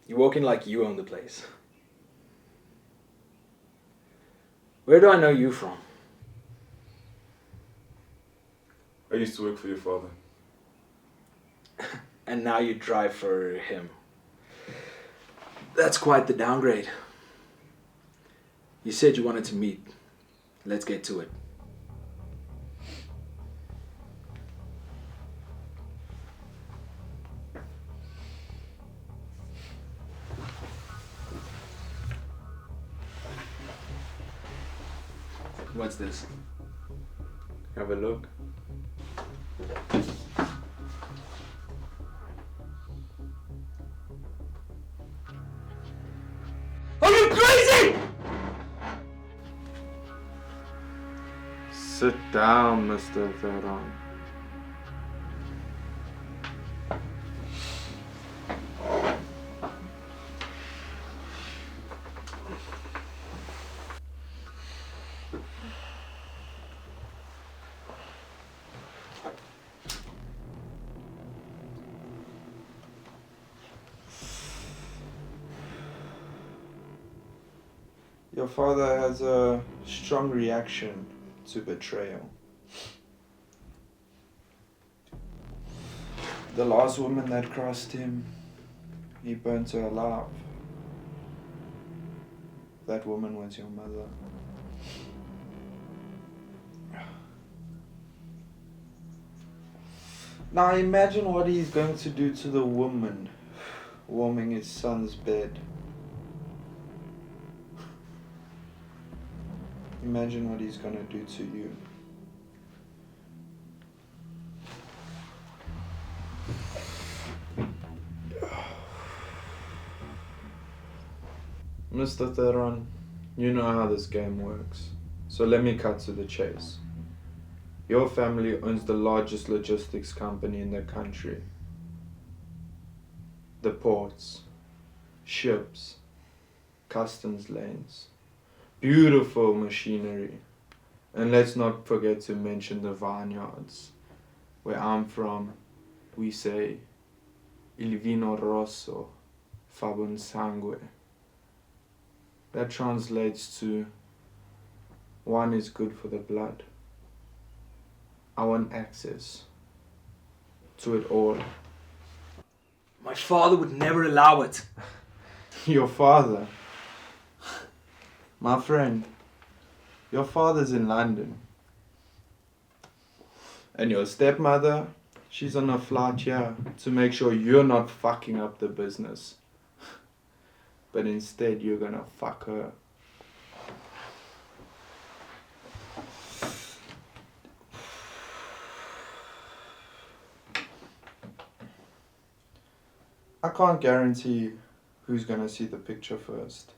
You walk in like you own the place. Where do I know you from? I used to work for your father. And now you drive for him. That's quite the downgrade. You said you wanted to meet. Let's get to it. What's this? Have a look. Are you crazy? Sit down, Mr. Theron. Your father has a strong reaction to betrayal. The last woman that crossed him, he burnt her alive. That woman was your mother. Now imagine what he's going to do to the woman warming his son's bed. Imagine what he's gonna do to you. Mr. Theron, you know how this game works, so let me cut to the chase. Your family owns the largest logistics company in the country. The ports, ships, customs lanes, beautiful machinery, and let's not forget to mention the vineyards. Where I'm from, we say, il vino rosso fa buon sangue. That translates to, wine is good for the blood. I want access to it all. My father would never allow it. Your father? My friend, your father's in London. And your stepmother, she's on a flight here to make sure you're not fucking up the business. But instead, you're gonna fuck her. I can't guarantee who's gonna see the picture first.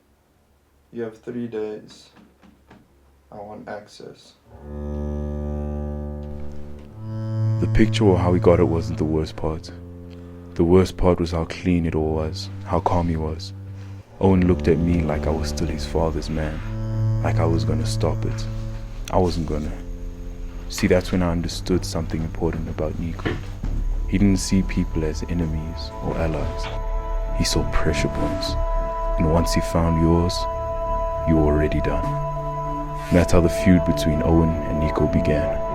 You have 3 days. I want access. The picture or how he got it wasn't the worst part. The worst part was how clean it all was, how calm he was. Owen looked at me like I was still his father's man, like I was gonna stop it. I wasn't gonna. See, that's when I understood something important about Nico. He didn't see people as enemies or allies. He saw pressure points. And once he found yours, you were already done. And that's how the feud between Owen and Nico began.